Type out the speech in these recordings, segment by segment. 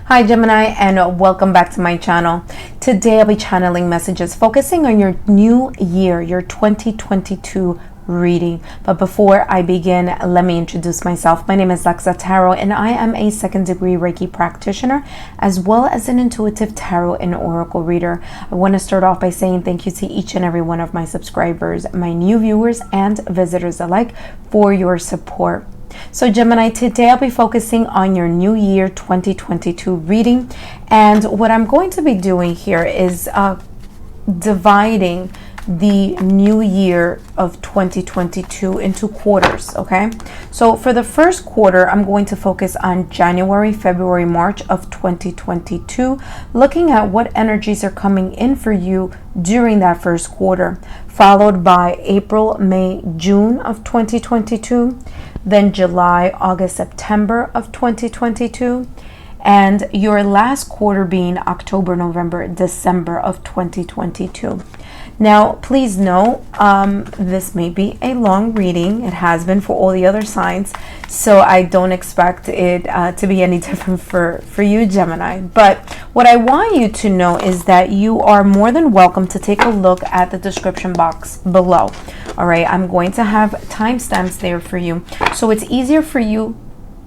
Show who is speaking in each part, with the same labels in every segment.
Speaker 1: Hi Gemini, and welcome back to my channel. Today I'll be channeling messages focusing on your new year, your 2022 reading. But before I begin, let me introduce myself. My name is Lexa Tarot, and I am a second-degree Reiki practitioner as well as an intuitive tarot and oracle reader. I want to start off by saying thank you to each and every one of my subscribers, my new viewers and visitors alike, for your support. So Gemini, today I'll be focusing on your new year 2022 reading, and what I'm going to be doing here is dividing the new year of 2022 into quarters. Okay, so for the first quarter I'm going to focus on January, February, March of 2022, looking at what energies are coming in for you during that first quarter, followed by April, May, June of 2022, then July, August, September of 2022, and your last quarter being October, November, December of 2022. Now, please know, this may be a long reading. It has been for all the other signs, so I don't expect it to be any different for you, Gemini. But what I want you to know is that you are more than welcome to take a look at the description box below. All right, I'm going to have timestamps there for you, so it's easier for you,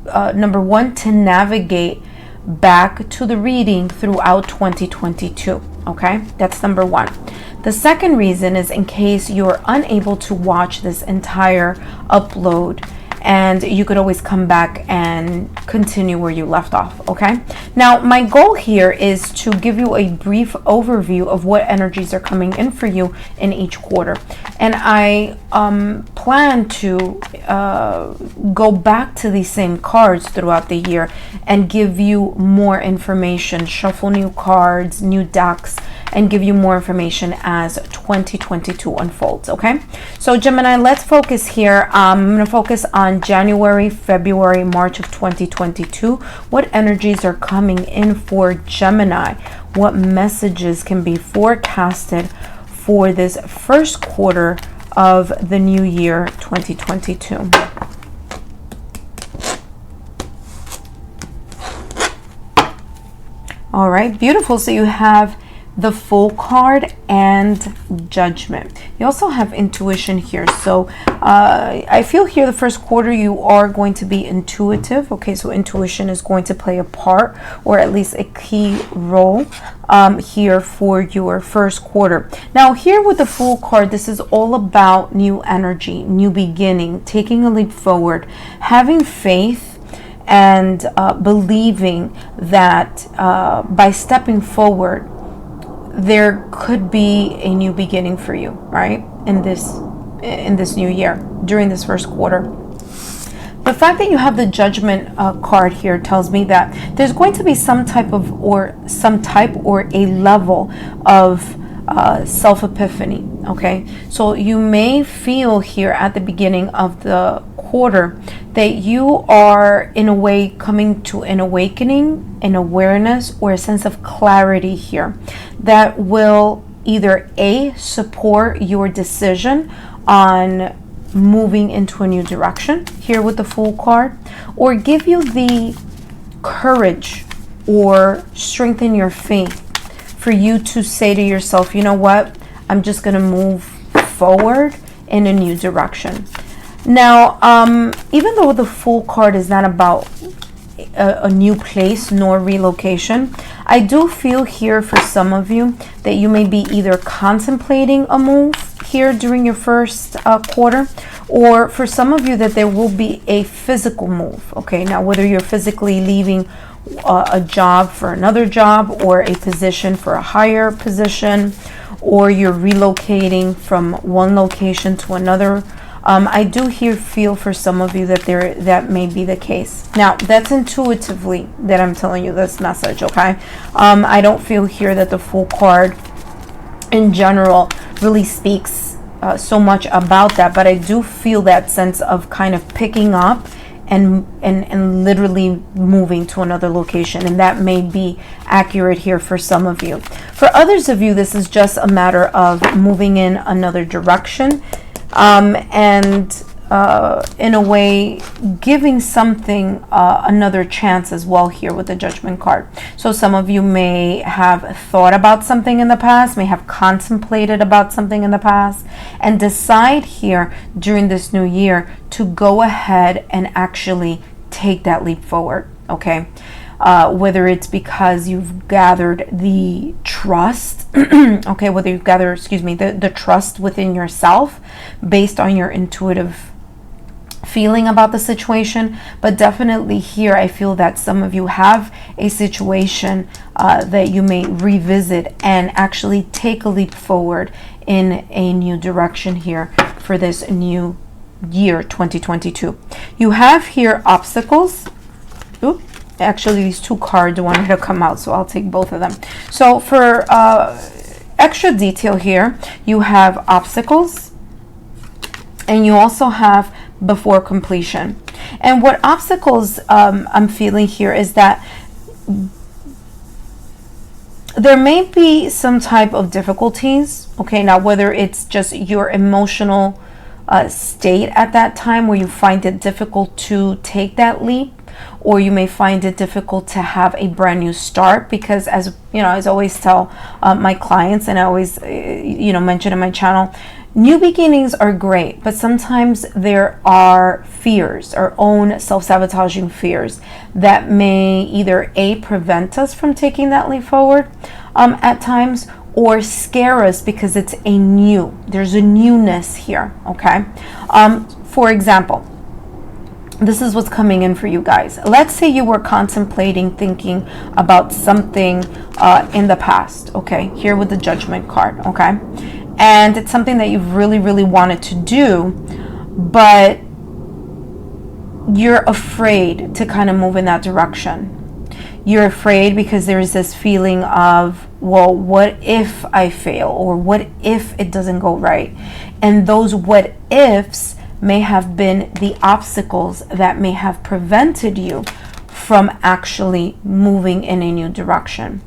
Speaker 1: number one, to navigate back to the reading throughout 2022. Okay, that's number one. The second reason is in case you're unable to watch this entire upload, and you could always come back and continue where you left off. Okay, now my goal here is to give you a brief overview of what energies are coming in for you in each quarter, and I plan to go back to these same cards throughout the year and give you more information, shuffle new cards, new decks, and give you more information as 2022 unfolds. Okay, so Gemini, let's focus here. I'm going to focus on January, February, March of 2022. What energies are coming in for Gemini? What messages can be forecasted for this first quarter of the new year 2022? All right, beautiful. So you have the Fool card and Judgment. You also have Intuition here. So I feel here the first quarter you are going to be intuitive. Okay, so intuition is going to play a part, or at least a key role here for your first quarter. Now here with the Fool card, this is all about new energy, new beginning, taking a leap forward, having faith, and believing that by stepping forward there could be a new beginning for you, right, in this new year during this first quarter. The fact that you have the Judgment card here tells me that there's going to be some type or a level of self-epiphany. Okay, so you may feel here at the beginning of the quarter that you are in a way coming to an awakening, an awareness, or a sense of clarity here that will either A, support your decision on moving into a new direction here with the Fool card, or give you the courage or strengthen your faith for you to say to yourself, you know what, I'm just going to move forward in a new direction. Now, even though the Fool card is not about a new place nor relocation, I do feel here for some of you that you may be either contemplating a move here during your first quarter, or for some of you that there will be a physical move. Okay, now whether you're physically leaving a job for another job, or a position for a higher position, or you're relocating from one location to another, I do feel for some of you that that may be the case. Now that's intuitively that I'm telling you this message. Okay, I don't feel here that the Fool card in general really speaks so much about that, but I do feel that sense of kind of picking up and literally moving to another location, and that may be accurate here for some of you. For others of you, this is just a matter of moving in another direction, and in a way, giving something another chance as well here with the Judgment card. So some of you may have thought about something in the past, may have contemplated about something in the past, and decide here during this new year to go ahead and actually take that leap forward, okay? Whether it's because you've gathered the trust, okay, whether you've gathered, the trust within yourself based on your intuitive feeling about the situation. But definitely here I feel that some of you have a situation that you may revisit and actually take a leap forward in a new direction here for this new year 2022. You have here obstacles. Oops, actually these two cards wanted to come out, so I'll take both of them. So for extra detail here, you have obstacles and you also have before completion. And what obstacles I'm feeling here is that there may be some type of difficulties, okay? Now, whether it's just your emotional state at that time where you find it difficult to take that leap, or you may find it difficult to have a brand new start, because as you know, as I always tell my clients, and I always mention in my channel, new beginnings are great, but sometimes there are fears, our own self-sabotaging fears, that may either prevent us from taking that leap forward at times, or scare us because there's a newness here, okay? For example, this is what's coming in for you guys. Let's say you were thinking about something in the past, okay? Here with the Judgment card, okay? And it's something that you've really, really wanted to do, but you're afraid to kind of move in that direction. You're afraid because there's this feeling of, well, what if I fail? Or what if it doesn't go right? And those what ifs may have been the obstacles that may have prevented you from actually moving in a new direction.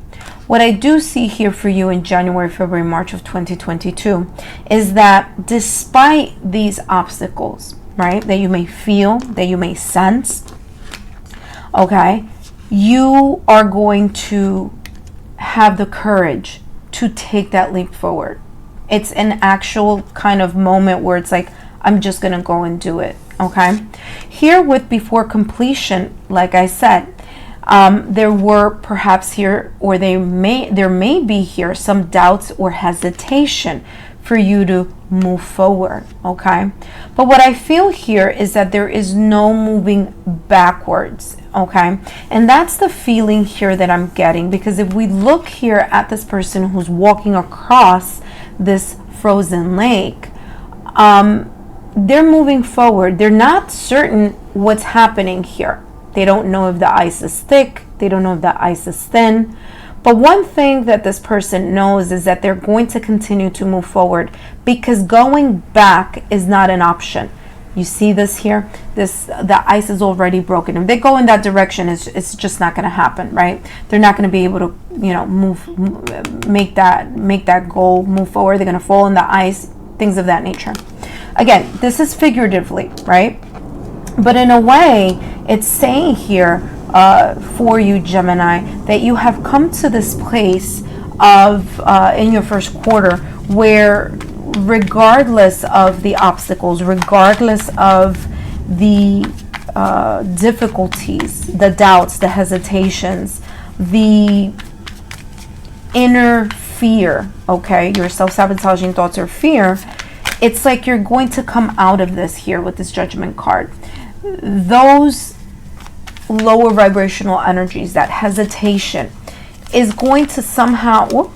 Speaker 1: What I do see here for you in January, February, March of 2022 is that despite these obstacles, right, that you may feel, that you may sense, okay, you are going to have the courage to take that leap forward. It's an actual kind of moment where it's like, I'm just going to go and do it, okay? Here with before completion, like I said, there were perhaps here, or there may be here some doubts or hesitation for you to move forward, okay? But what I feel here is that there is no moving backwards, okay? And that's the feeling here that I'm getting, because if we look here at this person who's walking across this frozen lake, they're moving forward. They're not certain what's happening here. They don't know if the ice is thick. They don't know if the ice is thin. But one thing that this person knows is that they're going to continue to move forward, because going back is not an option. You see this here? The ice is already broken. If they go in that direction, it's just not going to happen, right? They're not going to be able to, make that goal move forward. They're going to fall in the ice, things of that nature. Again, this is figuratively, right? But in a way, it's saying here for you, Gemini, that you have come to this place of in your first quarter where, regardless of the obstacles, regardless of the difficulties, the doubts, the hesitations, the inner fear, okay, your self-sabotaging thoughts or fear, it's like you're going to come out of this here with this Judgment card. Those lower vibrational energies, that hesitation, is going to somehow,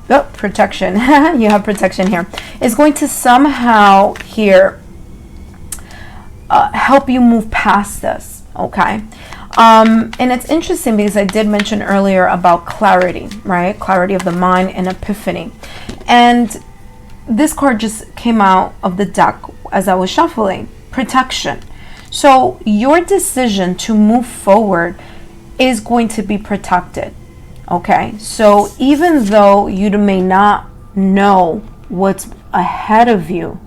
Speaker 1: protection, you have protection here, is going to somehow here help you move past this, okay? And it's interesting because I did mention earlier about clarity, right? Clarity of the mind and epiphany. And this card just came out of the deck as I was shuffling. Protection. So your decision to move forward is going to be protected, okay? So even though you may not know what's ahead of you,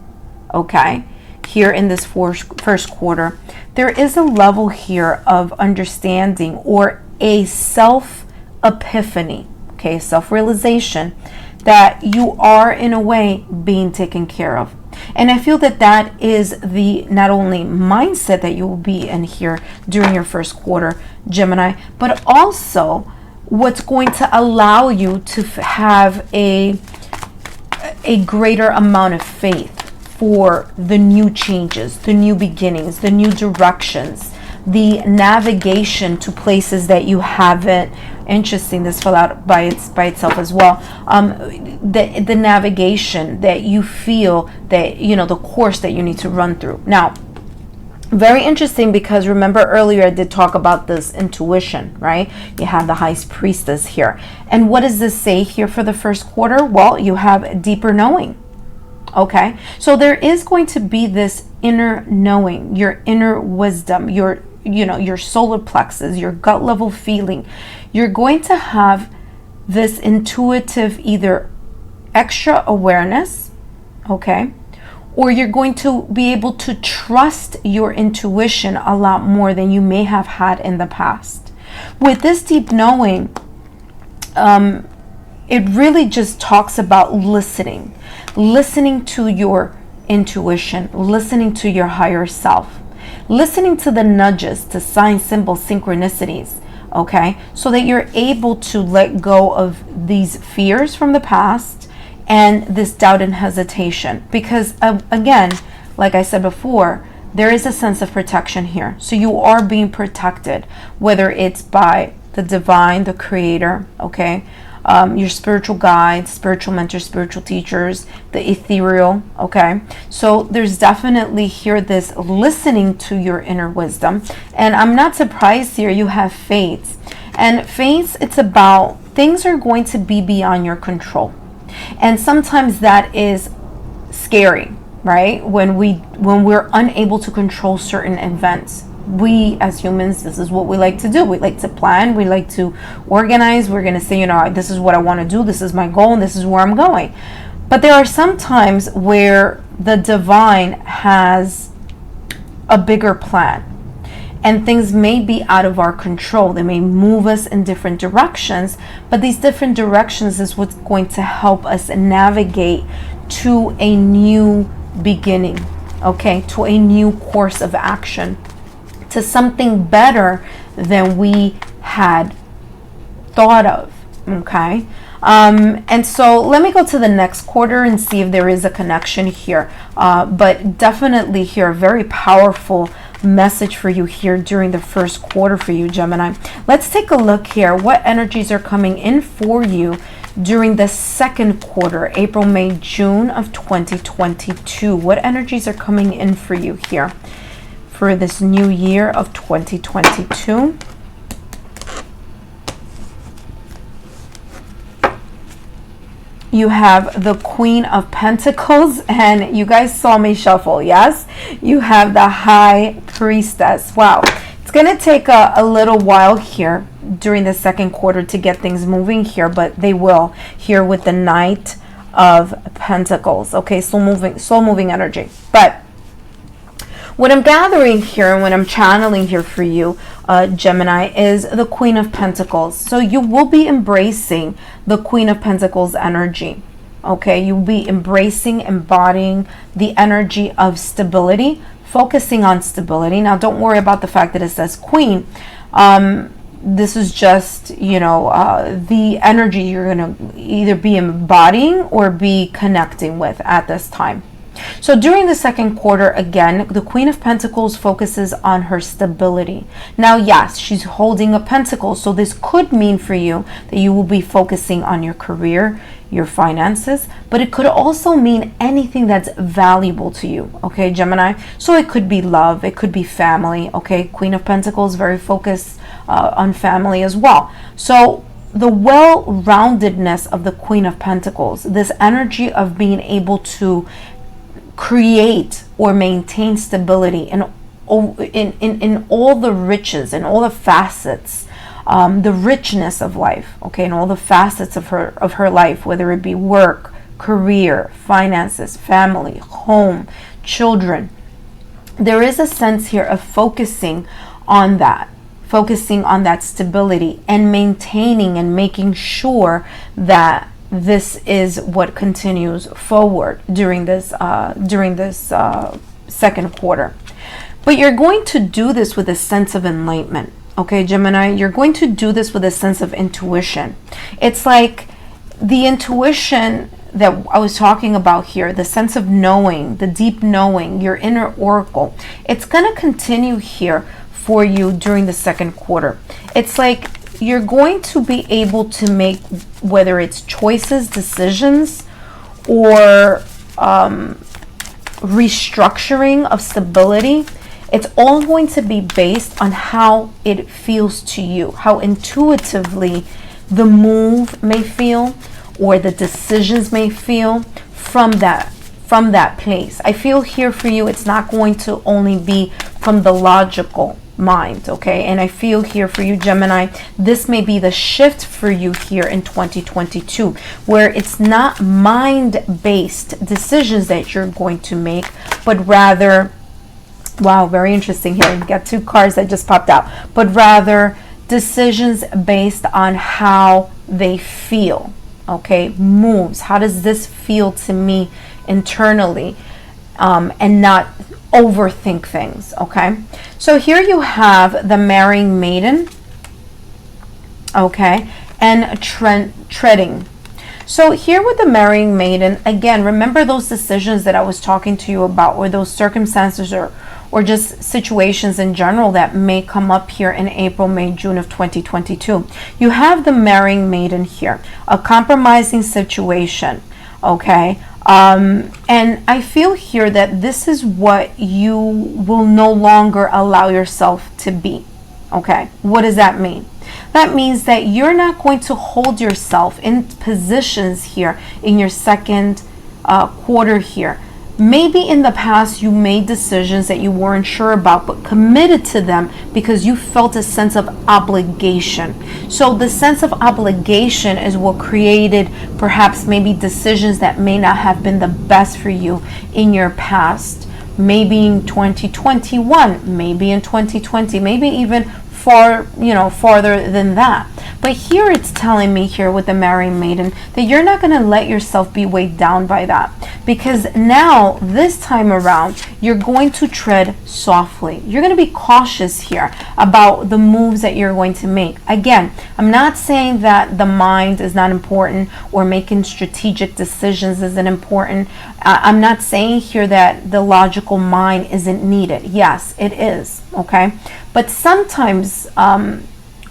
Speaker 1: okay, here in this first quarter, there is a level here of understanding or a self-epiphany, okay, self-realization that you are in a way being taken care of. And I feel that that is the not only mindset that you will be in here during your first quarter, Gemini, but also what's going to allow you to have a greater amount of faith for the new changes, the new beginnings, the new directions, the navigation to places that you haven't. Interesting, this fell out by itself as well. The navigation that you feel that, you know, the course that you need to run through. Now, very interesting, because remember earlier I did talk about this intuition, right? You have the High Priestess here. And what does this say here for the first quarter? Well, you have deeper knowing. Okay, so there is going to be this inner knowing, your inner wisdom, your solar plexus, your gut level feeling. You're going to have this intuitive either extra awareness, okay, or you're going to be able to trust your intuition a lot more than you may have had in the past. With this deep knowing, it really just talks about listening to your intuition, listening to your higher self, listening to the nudges, to signs, symbols, synchronicities, okay? So that you're able to let go of these fears from the past and this doubt and hesitation. Because again, like I said before, there is a sense of protection here. So you are being protected, whether it's by the divine, the creator, okay? Your spiritual guides, spiritual mentors, spiritual teachers, the ethereal, okay? So there's definitely here this listening to your inner wisdom. And I'm not surprised here you have fates. And fates, it's about things are going to be beyond your control. And sometimes that is scary, right? When we're unable to control certain events. We as humans, this is what we like to do. We like to plan, we like to organize. We're going to say, you know, this is what I want to do, this is my goal, and this is where I'm going. But there are some times where the divine has a bigger plan, and things may be out of our control. They may move us in different directions, but these different directions is what's going to help us navigate to a new beginning, okay, to a new course of action, to something better than we had thought of, okay? And so let me go to the next quarter and see if there is a connection here. But definitely here, a very powerful message for you here during the first quarter for you, Gemini. Let's take a look here. What energies are coming in for you during the second quarter, April, May, June of 2022? What energies are coming in for you here for this new year of 2022? You have the Queen of Pentacles, and you guys saw me shuffle, yes? You have the High Priestess. Wow. It's going to take a little while here during the second quarter to get things moving here, but they will here with the Knight of Pentacles. Okay, slow moving energy. But what I'm gathering here and what I'm channeling here for you, Gemini, is the Queen of Pentacles. So you will be embracing the Queen of Pentacles energy. Okay, you'll be embracing, embodying the energy of stability, focusing on stability. Now, don't worry about the fact that it says Queen. This is just, you know, the energy you're going to either be embodying or be connecting with at this time. So during the second quarter, again, the Queen of Pentacles focuses on her stability. Now, yes, she's holding a pentacle, so this could mean for you that you will be focusing on your career, your finances, but it could also mean anything that's valuable to you, okay, Gemini? So it could be love, it could be family, okay? Queen of Pentacles, very focused on family as well. So the well-roundedness of the Queen of Pentacles, this energy of being able to create or maintain stability in all the riches and all the facets, the richness of life, okay, and all the facets of her life, whether it be work, career, finances, family, home, children, there is a sense here of focusing on that stability and maintaining and making sure that this is what continues forward during this second quarter. But you're going to do this with a sense of enlightenment. Okay, Gemini, you're going to do this with a sense of intuition. It's like the intuition that I was talking about here, the sense of knowing, the deep knowing, your inner oracle. It's going to continue here for you during the second quarter. It's like you're going to be able to make, whether it's choices, decisions, or restructuring of stability. It's all going to be based on how it feels to you, how intuitively the move may feel or the decisions may feel from that place. I feel here for you, it's not going to only be from the logical mind, okay? And I feel here for you, Gemini, this may be the shift for you here in 2022, where it's not mind-based decisions that you're going to make, but rather, wow, very interesting here. You got two cards that just popped out, but rather decisions based on how they feel, okay? Moves. How does this feel to me internally? And not overthink things, okay? So here you have the marrying maiden, okay, and treading. So here with the marrying maiden, again, remember those decisions that I was talking to you about, or those circumstances or just situations in general that may come up here in April, May, June of 2022. You have the marrying maiden here, a compromising situation, okay? And I feel here that this is what you will no longer allow yourself to be, okay? What does that mean? That means that you're not going to hold yourself in positions here in your second quarter here. Maybe in the past you made decisions that you weren't sure about, but committed to them because you felt a sense of obligation. So the sense of obligation is what created perhaps maybe decisions that may not have been the best for you in your past. Maybe in 2021, maybe in 2020, maybe even farther than that. But here it's telling me here with the marrying maiden that you're not going to let yourself be weighed down by that, because now this time around you're going to tread softly. You're going to be cautious here about the moves that you're going to make. Again, I'm not saying that the mind is not important or making strategic decisions isn't important. I'm not saying here that the logical mind isn't needed. Yes, it is, okay? But sometimes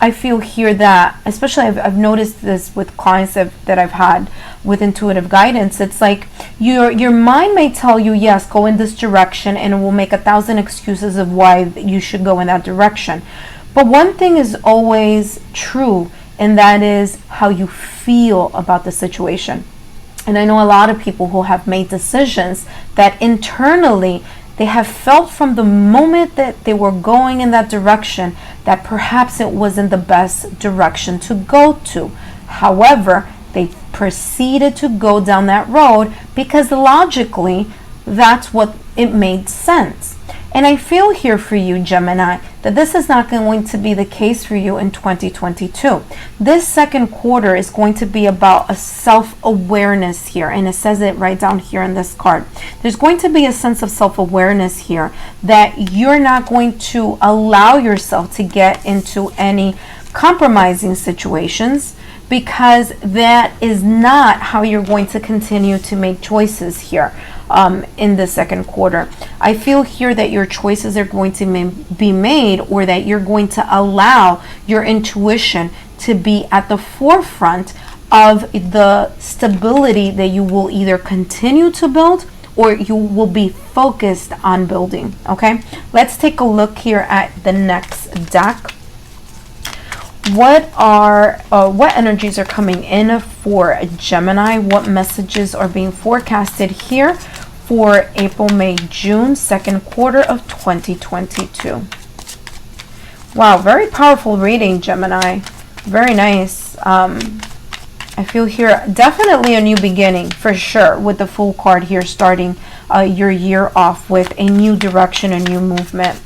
Speaker 1: I feel here that, especially I've noticed this with clients that I've had with intuitive guidance, it's like your mind may tell you, yes, go in this direction, and it will make 1,000 excuses of why you should go in that direction. But one thing is always true, and that is how you feel about the situation. And I know a lot of people who have made decisions that internally they have felt from the moment that they were going in that direction that perhaps it wasn't the best direction to go to. However, they proceeded to go down that road because logically that's what it made sense. And I feel here for you, Gemini, that this is not going to be the case for you in 2022. This second quarter is going to be about a self-awareness here, and it says it right down here in this card. There's going to be a sense of self-awareness here that you're not going to allow yourself to get into any compromising situations, because that is not how you're going to continue to make choices here in the second quarter. I feel here that your choices are going to be made, or that you're going to allow your intuition to be at the forefront of the stability that you will either continue to build or you will be focused on building. Okay, let's take a look here at the next deck. What energies are coming in for Gemini? What messages are being forecasted here for April, May, June, second quarter of 2022? Wow, very powerful reading, Gemini. Very nice. I feel here definitely a new beginning for sure with the Fool card here starting your year off with a new direction, a new movement.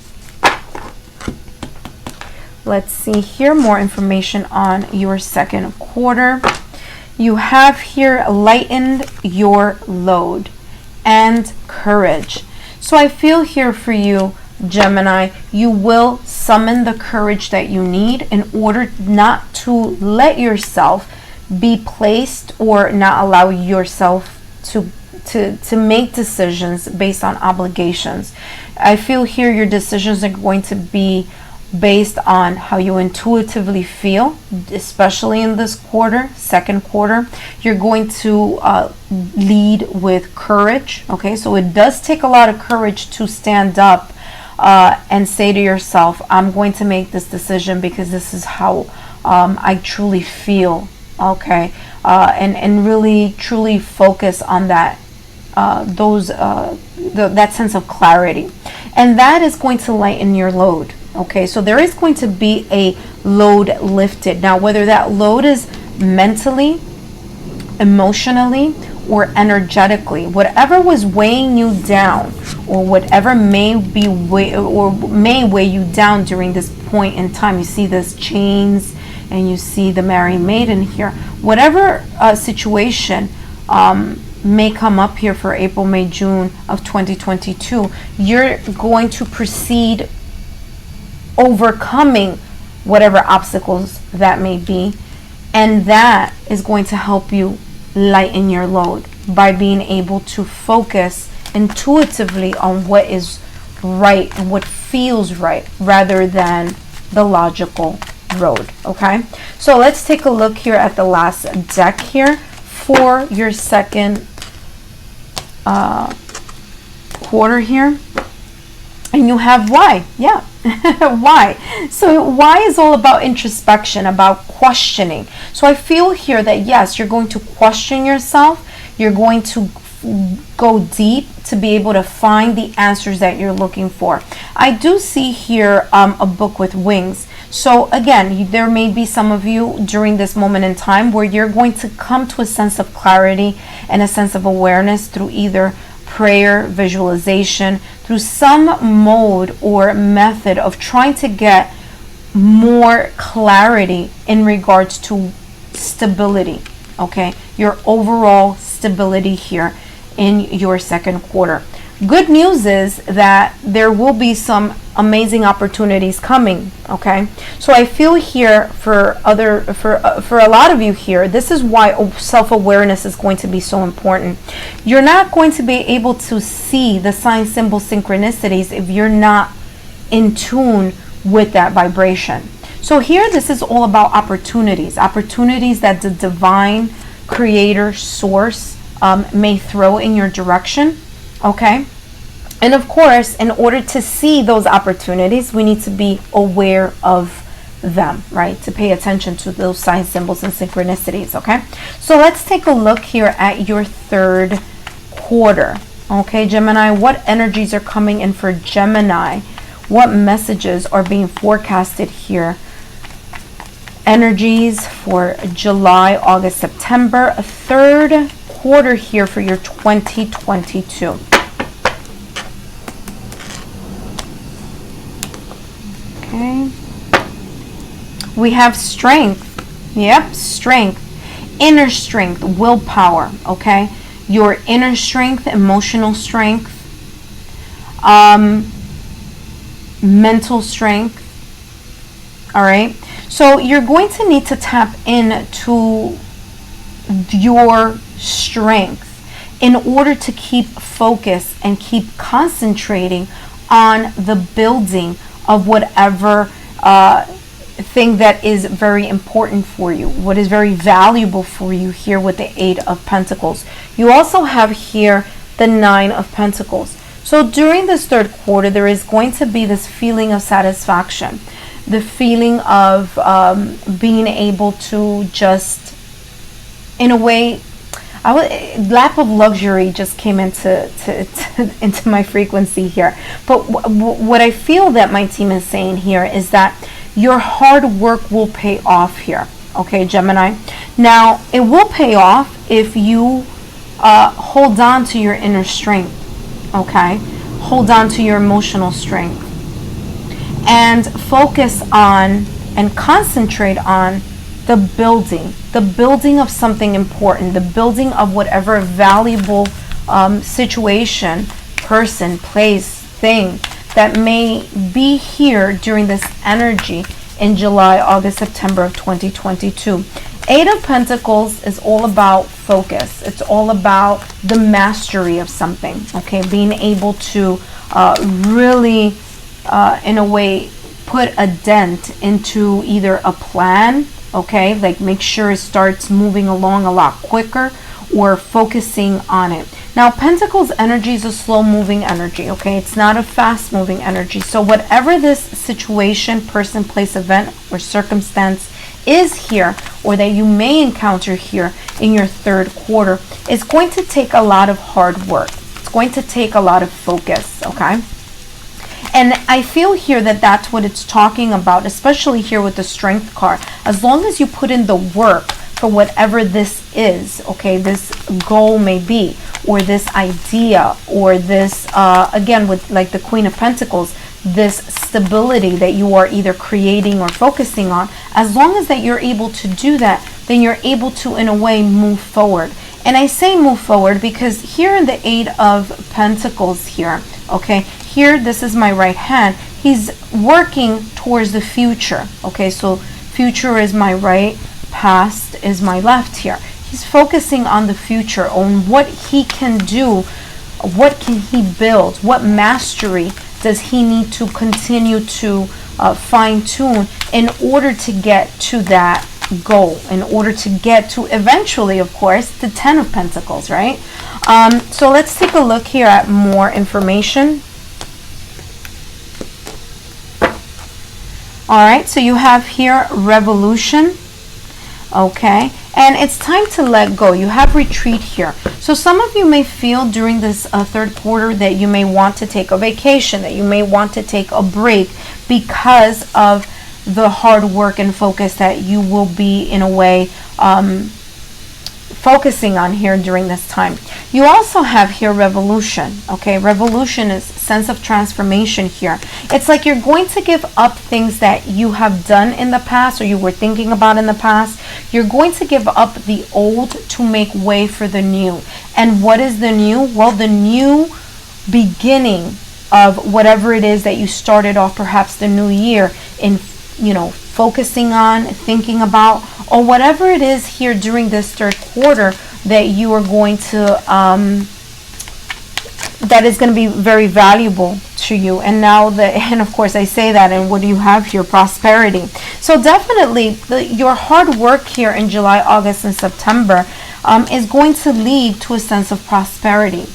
Speaker 1: Let's see here, more information on your second quarter. You have here lightened your load and courage. So I feel here for you, Gemini, you will summon the courage that you need in order not to let yourself be placed or not allow yourself to make decisions based on obligations. I feel here your decisions are going to be based on how you intuitively feel, especially in this quarter, second quarter. You're going to lead with courage. Okay, so it does take a lot of courage to stand up and say to yourself, I'm going to make this decision because this is how I truly feel. Okay, and really truly focus on that that sense of clarity, and that is going to lighten your load. Okay, so there is going to be a load lifted. Now, whether that load is mentally, emotionally, or energetically, whatever was weighing you down, or whatever may weigh you down during this point in time. You see this chains, and you see the Merry Maiden here. Whatever situation may come up here for April, May, June of 2022, you're going to proceed overcoming whatever obstacles that may be, and that is going to help you lighten your load by being able to focus intuitively on what is right and what feels right rather than the logical road. Okay, so let's take a look here at the last deck here for your second quarter here. And you have why. Yeah. Why? So why is all about introspection, about questioning. So I feel here that yes, you're going to question yourself. You're going to go deep to be able to find the answers that you're looking for. I do see here a book with wings. So again, there may be some of you during this moment in time where you're going to come to a sense of clarity and a sense of awareness through either prayer, visualization, through some mode or method of trying to get more clarity in regards to stability. Okay, your overall stability here in your second quarter. Good news is that there will be some amazing opportunities coming. Okay, so I feel here for a lot of you here, this is why self-awareness is going to be so important. You're not going to be able to see the sign, symbol, synchronicities if you're not in tune with that vibration. So here, this is all about opportunities that the divine creator source may throw in your direction. Okay, and of course, in order to see those opportunities, we need to be aware of them, right? To pay attention to those signs, symbols, and synchronicities. Okay, so let's take a look here at your third quarter. Okay, Gemini, what energies are coming in for Gemini? What messages are being forecasted here? Energies for July, August, September, a third quarter here for your 2022. Okay. We have strength. Yep, strength. Inner strength, willpower, okay? Your inner strength, emotional strength, mental strength. All right? So you're going to need to tap into your strength in order to keep focus and keep concentrating on the building of whatever thing that is very important for you, what is very valuable for you here with the Eight of Pentacles. You also have here the Nine of Pentacles. So during this third quarter, there is going to be this feeling of satisfaction, the feeling of being able to just, in a way, lap of luxury just came into my frequency here. But what I feel that my team is saying here is that your hard work will pay off here. Okay, Gemini. Now, it will pay off if you hold on to your inner strength. okay? Hold on to your emotional strength and focus on and concentrate on the building of something important, the building of whatever valuable situation, person, place, thing that may be here during this energy in July, August, September of 2022. Eight of Pentacles is all about focus. It's all about the mastery of something, okay? Being able to really, in a way, put a dent into either a plan, okay? Like make sure it starts moving along a lot quicker, or focusing on it. Now, Pentacles energy is a slow-moving energy, okay? It's not a fast-moving energy. So whatever this situation, person, place, event, or circumstance is here, or that you may encounter here in your third quarter, is going to take a lot of hard work. It's going to take a lot of focus, okay? And I feel here that that's what it's talking about, especially here with the Strength card. As long as you put in the work for whatever this is, okay, this goal may be, or this idea, or this, again, with like the Queen of Pentacles, this stability that you are either creating or focusing on, as long as that you're able to do that, then you're able to, in a way, move forward. And I say move forward because here in the Eight of Pentacles here, okay, here, this is my right hand. He's working towards the future, okay, so future is my right, past is my left here. He's focusing on the future, on what he can do, what can he build, what mastery does he need to continue to fine-tune in order to get to that goal, in order to get to eventually, of course, the Ten of Pentacles, right? So let's take a look here at more information. All right, so you have here revolution, okay, and it's time to let go. You have retreat here. So some of you may feel during this third quarter that you may want to take a vacation, that you may want to take a break because of the hard work and focus that you will be, in a way, focusing on here during this time. You also have here revolution, okay? Revolution is sense of transformation here. It's like you're going to give up things that you have done in the past, or you were thinking about in the past. You're going to give up the old to make way for the new. And what is the new? Well, the new beginning of whatever it is that you started off, perhaps the new year, in, you know, focusing on, thinking about, or whatever it is here during this third quarter that you are going to, that is going to be very valuable to you. And now and of course I say that, and what do you have here? Prosperity. So definitely your hard work here in July, August, and September is going to lead to a sense of prosperity,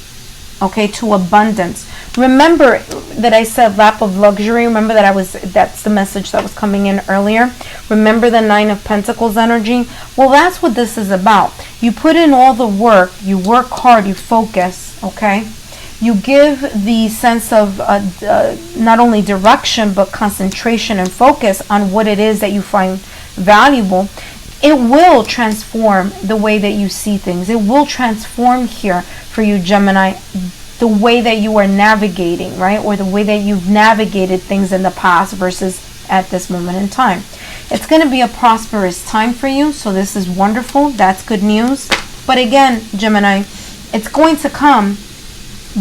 Speaker 1: okay, to abundance. Remember that I said lap of luxury. Remember that that's the message that was coming in earlier. Remember the Nine of Pentacles energy? Well, that's what this is about. You put in all the work, you work hard, you focus, okay? You give the sense of not only direction, but concentration and focus on what it is that you find valuable. It will transform the way that you see things. It will transform here for you, Gemini, the way that you are navigating, right? Or the way that you've navigated things in the past versus at this moment in time. It's going to be a prosperous time for you. So this is wonderful. That's good news. But again, Gemini, it's going to come,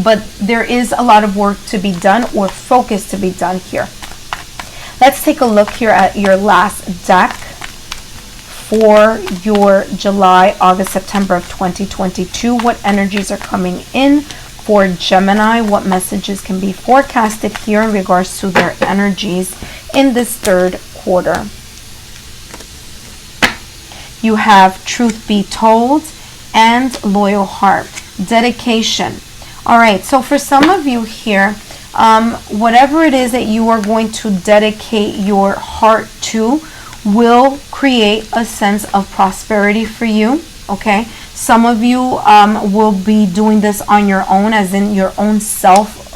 Speaker 1: but there is a lot of work to be done, or focus to be done here. Let's take a look here at your last deck for your July, August, September of 2022. What energies are coming in for Gemini? What messages can be forecasted here in regards to their energies in this third quarter? You have truth be told and loyal heart. Dedication. All right, so for some of you here, whatever it is that you are going to dedicate your heart to will create a sense of prosperity for you, okay? Some of you will be doing this on your own, as in your own self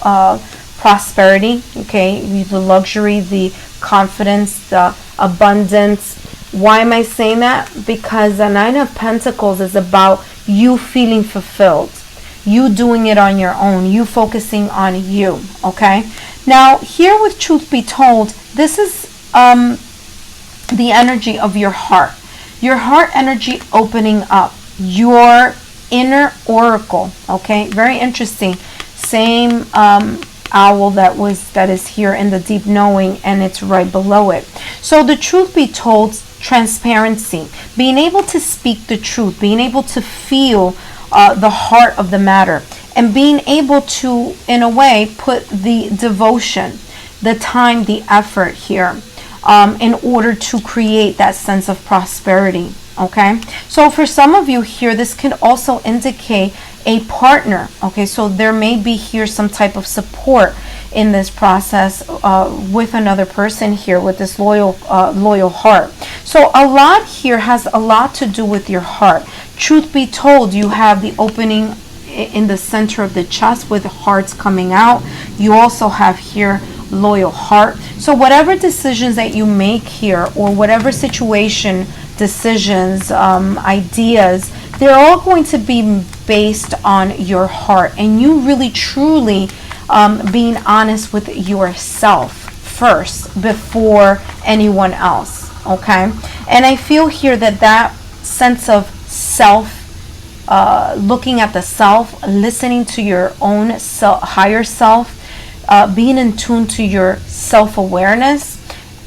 Speaker 1: prosperity, okay? The luxury, the confidence, the abundance. Why am I saying that? Because the Nine of Pentacles is about you feeling fulfilled. you doing it on your own, you focusing on you, okay? Now, here with truth be told, this is the energy of your heart. Your heart energy opening up. Your inner oracle, okay? Very interesting. Same owl that is here in the deep knowing, and it's right below it. So the truth be told, transparency, being able to speak the truth, being able to feel the heart of the matter, and being able to, in a way, put the devotion, the time, the effort here in order to create that sense of prosperity. Okay, so for some of you here, this can also indicate a partner. Okay, so there may be here some type of support in this process with another person here with this loyal heart. So a lot here has a lot to do with your heart. Truth be told, you have the opening in the center of the chest with hearts coming out. You also have here loyal heart. So whatever decisions that you make here, or whatever situation, decisions, ideas, they're all going to be based on your heart, and you really truly being honest with yourself first before anyone else. Okay, and I feel here that sense of self, looking at the self, listening to your own higher self, being in tune to your self-awareness,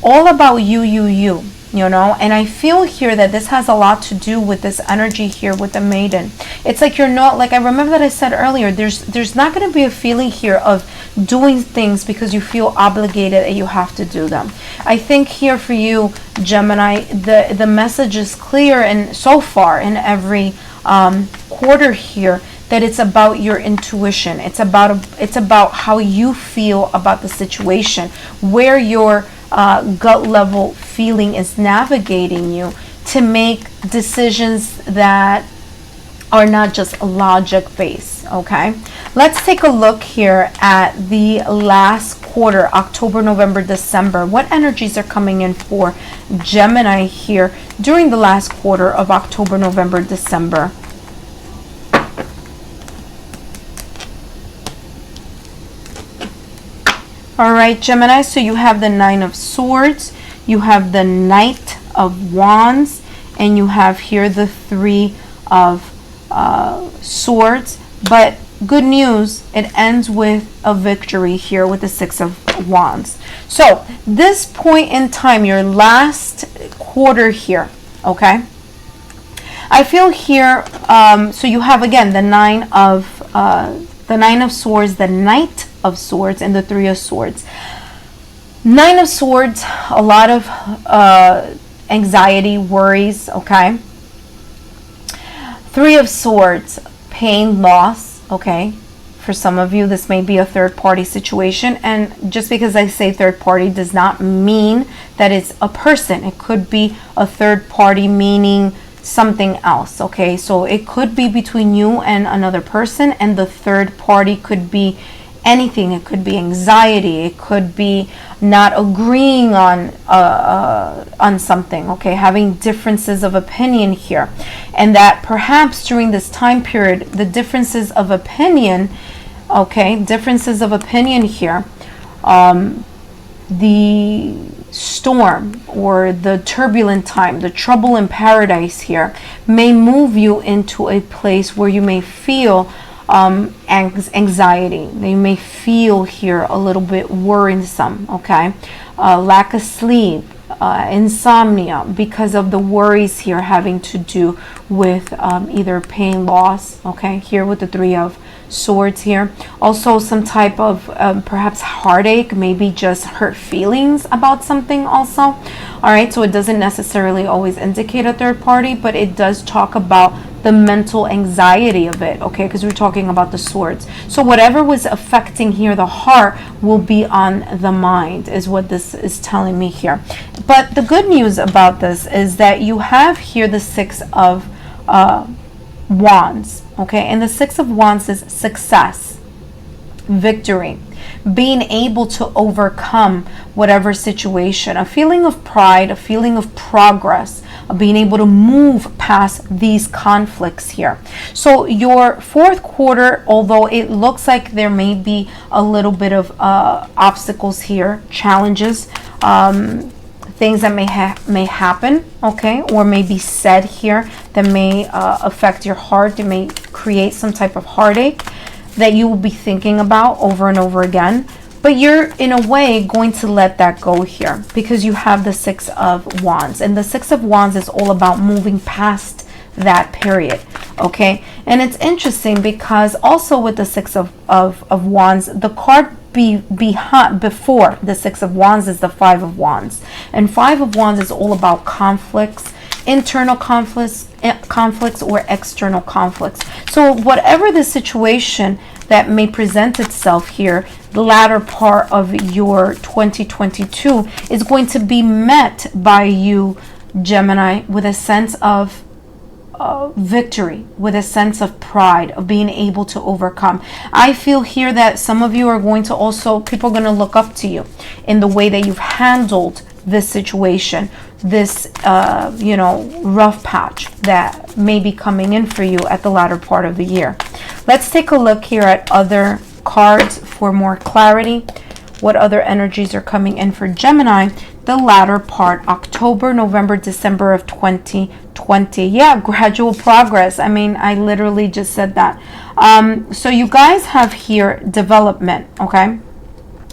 Speaker 1: all about you know. And I feel here that this has a lot to do with this energy here with the maiden. It's like you're not, like I remember that I said earlier, there's not going to be a feeling here of doing things because you feel obligated and you have to do them. I think here for you, Gemini, the message is clear, and so far in every quarter here, that it's about your intuition. It's about how you feel about the situation, where your gut level feeling is navigating you to make decisions that are not just logic based. Okay, let's take a look here at the last quarter, October, November, December. What energies are coming in for Gemini here during the last quarter of October, November, December? All right, Gemini, so you have the Nine of Swords, you have the Knight of Wands, and you have here the Three of Swords. But good news, it ends with a victory here with the Six of Wands. So this point in time, your last quarter here, okay? I feel here, so you have again the Nine of Swords, the Knight of Swords, and the Three of Swords. Nine of Swords, a lot of anxiety, worries, okay? Three of Swords, pain, loss, okay? For some of you, this may be a third party situation, and just because I say third party does not mean that it's a person. It could be a third party meaning something else, okay? So it could be between you and another person, and the third party could be anything. It could be anxiety, it could be not agreeing on something, okay, having differences of opinion here, and that perhaps during this time period, the differences of opinion, okay, differences of opinion here, the storm or the turbulent time, the trouble in paradise here, may move you into a place where you may feel anxiety. They may feel here a little bit worrisome, okay? Lack of sleep, insomnia, because of the worries here having to do with either pain, loss, okay? Here with the Three of Swords here. Also some type of perhaps heartache, maybe just hurt feelings about something also. All right, so it doesn't necessarily always indicate a third party, but it does talk about the mental anxiety of it, okay, because we're talking about the swords. So whatever was affecting here the heart will be on the mind, is what this is telling me here. But the good news about this is that you have here the Six of Wands, okay, and the Six of Wands is success, victory, being able to overcome whatever situation, a feeling of pride, a feeling of progress, of being able to move past these conflicts here. So your fourth quarter, although it looks like there may be a little bit of obstacles here, challenges, things that may happen, okay, or may be said here that may affect your heart. It may create some type of heartache that you will be thinking about over and over again. But you're, in a way, going to let that go here because you have the Six of Wands. And the Six of Wands is all about moving past that period, okay? And it's interesting because also with the Six of Wands, the card before the Six of Wands is the Five of Wands. And Five of Wands is all about conflicts, internal conflicts or external conflicts. So whatever the situation that may present itself here, the latter part of your 2022 is going to be met by you, Gemini, with a sense of victory, with a sense of pride, of being able to overcome. I feel here that some of you are going to also, people are going to look up to you in the way that you've handled this situation, this rough patch that may be coming in for you at the latter part of the year. Let's take a look here at other cards for more clarity. What other energies are coming in for Gemini the latter part, October, November, December of 2020? Yeah, gradual progress. I mean, I literally just said that. So you guys have here development, okay?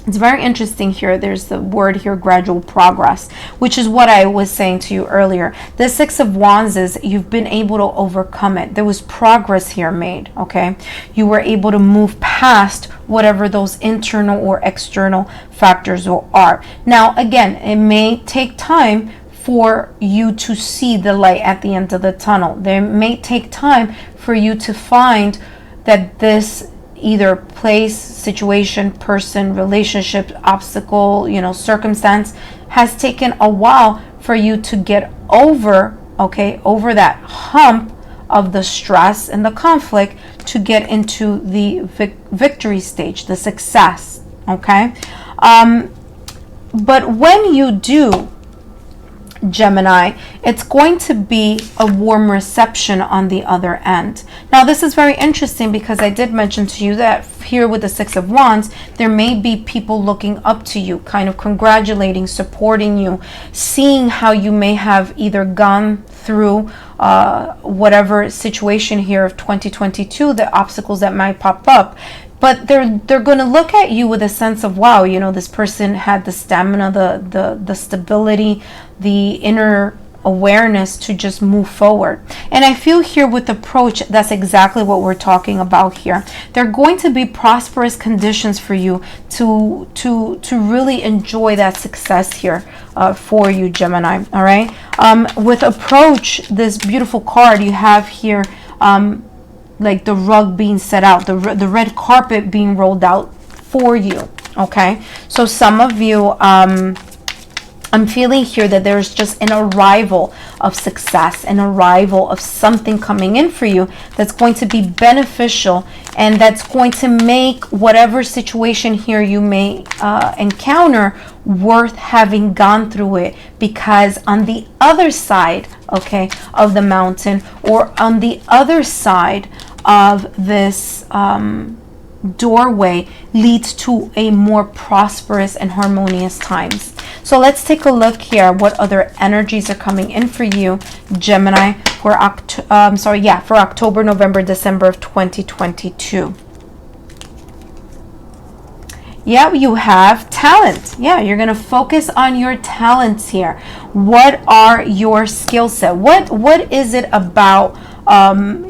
Speaker 1: It's very interesting here. There's the word here, gradual progress, which is what I was saying to you earlier. The Six of Wands is you've been able to overcome it. There was progress here made, okay? You were able to move past whatever those internal or external factors are. Now, again, it may take time for you to see the light at the end of the tunnel. There may take time for you to find that this either place, situation, person, relationship, obstacle, circumstance has taken a while for you to get over, okay, over that hump of the stress and the conflict to get into the victory stage, the success, okay? But when you do, Gemini, it's going to be a warm reception on the other end. Now, this is very interesting because I did mention to you that here with the Six of Wands, there may be people looking up to you, kind of congratulating, supporting you, seeing how you may have either gone through whatever situation here of 2022, the obstacles that might pop up. But they're going to look at you with a sense of, wow, this person had the stamina, the stability, the inner awareness to just move forward. And I feel here with approach, that's exactly what we're talking about here. There are going to be prosperous conditions for you to really enjoy that success here for you, Gemini. All right. With approach, this beautiful card you have here, like the rug being set out, the red carpet being rolled out for you, okay? So some of you, I'm feeling here that there's just an arrival of success, an arrival of something coming in for you that's going to be beneficial and that's going to make whatever situation here you may encounter worth having gone through it, because on the other side, okay, of the mountain, or on the other side of this doorway leads to a more prosperous and harmonious times. So let's take a look here what other energies are coming in for you, Gemini, for October, November, December of 2022. Yeah, you have talent. Yeah, you're going to focus on your talents here. What are your skill set? What is it about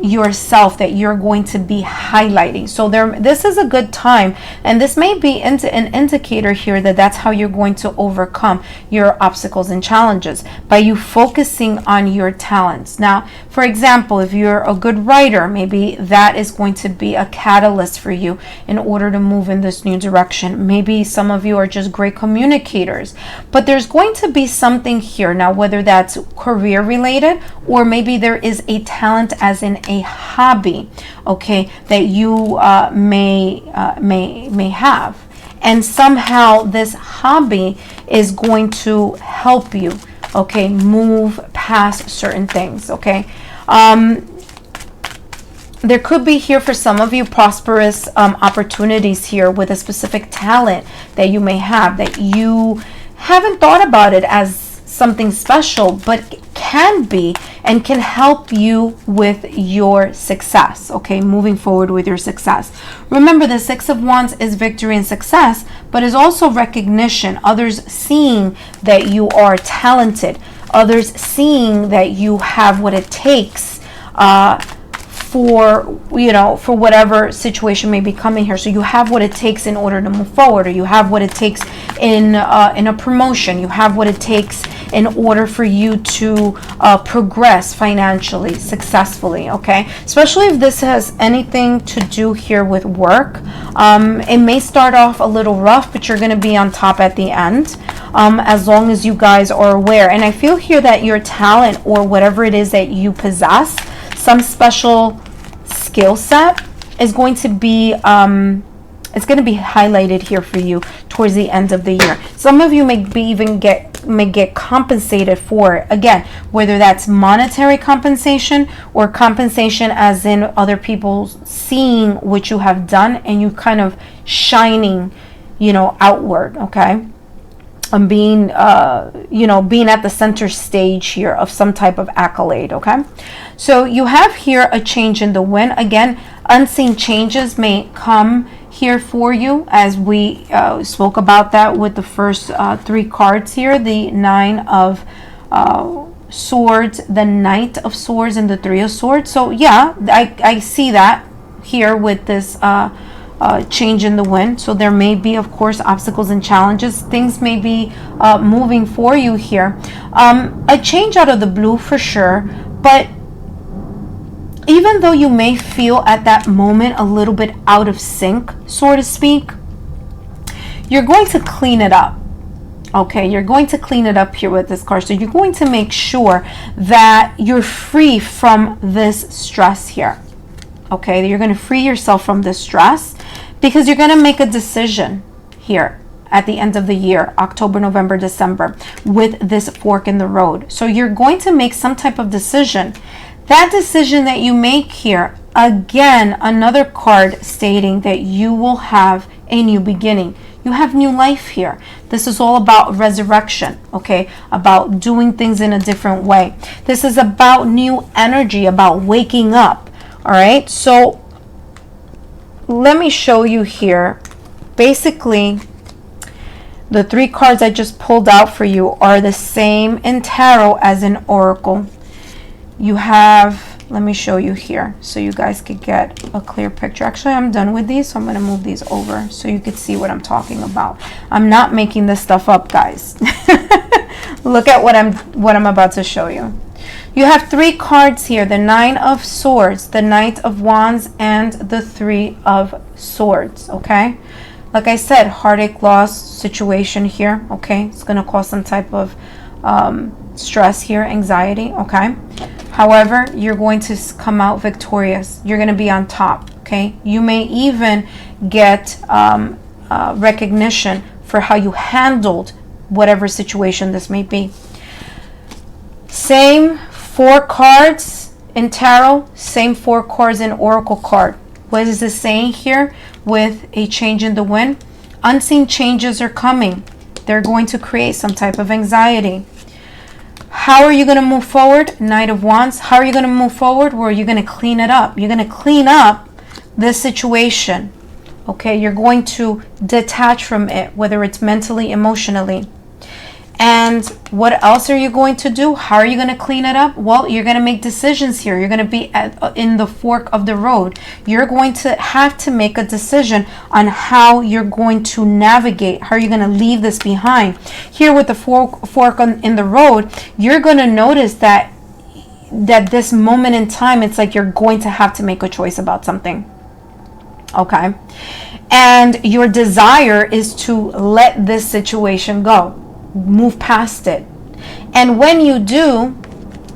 Speaker 1: yourself that you're going to be highlighting? So this is a good time, and this may be an indicator here that that's how you're going to overcome your obstacles and challenges, by you focusing on your talents. Now, for example, if you're a good writer, maybe that is going to be a catalyst for you in order to move in this new direction. Maybe some of you are just great communicators, but there's going to be something here now, whether that's career related or maybe there is a talent as in a hobby, okay, that you may have, and somehow this hobby is going to help you, okay, move past past certain things, okay? There could be here for some of you prosperous opportunities here with a specific talent that you may have that you haven't thought about it as something special, but can be and can help you with your success, okay? Moving forward with your success. Remember, the Six of Wands is victory and success, but is also recognition, others seeing that you are talented, others seeing that you have what it takes for, you know, for whatever situation may be coming here. So you have what it takes in order to move forward, or you have what it takes in a promotion, you have what it takes in order for you to progress financially, successfully, okay? Especially if this has anything to do here with work. It may start off a little rough, but you're going to be on top at the end, as long as you guys are aware. And I feel here that your talent, or whatever it is that you possess, some special skill set, is going to be it's going to be highlighted here for you towards the end of the year. Some of you may get compensated for it. Again, whether that's monetary compensation or compensation as in other people seeing what you have done and you kind of shining, you know, outward, okay? Being being at the center stage here of some type of accolade, okay? So you have here a change in the wind. Again, unseen changes may come here for you, as we spoke about that with the first three cards here, the Nine of Swords, the Knight of Swords, and the Three of Swords. So yeah, I see that here with this change in the wind. So there may be, of course, obstacles and challenges. Things may be moving for you here. A change out of the blue for sure, but even though you may feel at that moment a little bit out of sync, so to speak, you're going to clean it up. Okay, you're going to clean it up here with this card. So you're going to make sure that you're free from this stress here. Okay, you're going to free yourself from this stress, because you're going to make a decision here at the end of the year, October, November, December, with this fork in the road. So you're going to make some type of decision. That decision that you make here, again, another card stating that you will have a new beginning. You have new life here. This is all about resurrection, okay? About doing things in a different way. This is about new energy, about waking up, all right? So let me show you here. Basically, the three cards I just pulled out for you are the same in tarot as in oracle. You have, let me show you here so you guys could get a clear picture. Actually, I'm done with these, so I'm going to move these over so you could see what I'm talking about. I'm not making this stuff up, guys. Look at what I'm about to show you. You have three cards here, the Nine of Swords, the Knight of Wands, and the Three of Swords, okay? Like I said, heartache, loss situation here, okay? It's going to cause some type of stress here, anxiety, okay? However, you're going to come out victorious. You're going to be on top, okay? You may even get recognition for how you handled whatever situation this may be. Same four cards in tarot, same four cards in oracle card. What is this saying here with a change in the wind? Unseen changes are coming. They're going to create some type of anxiety. How are you going to move forward? Knight of Wands. How are you going to move forward? Well, you're going to clean it up. You're going to clean up this situation. Okay, you're going to detach from it, whether it's mentally, emotionally. And what else are you going to do? How are you going to clean it up? Well, you're going to make decisions here. You're going to be in the fork of the road. You're going to have to make a decision on how you're going to navigate. How are you going to leave this behind? Here with the fork in the road, you're going to notice that this moment in time, it's like you're going to have to make a choice about something. Okay? And your desire is to let this situation go. Move past it. And when you do,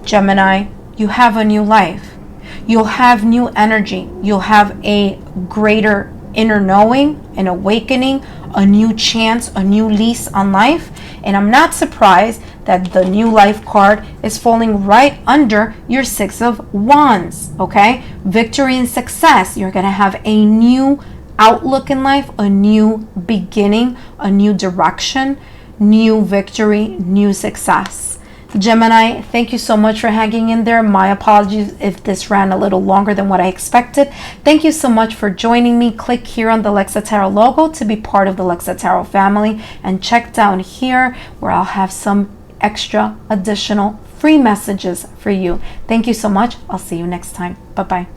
Speaker 1: Gemini, you have a new life. You'll have new energy. You'll have a greater inner knowing, an awakening, a new chance, a new lease on life. And I'm not surprised that the new life card is falling right under your Six of Wands, okay? Victory and success. You're going to have a new outlook in life, a new beginning, a new direction, new victory, new success. Gemini, thank you so much for hanging in there. My apologies if this ran a little longer than what I expected. Thank you so much for joining me. Click here on the Lexa Tarot logo to be part of the Lexa Tarot family, and check down here where I'll have some extra additional free messages for you. Thank you so much. I'll see you next time. Bye-bye.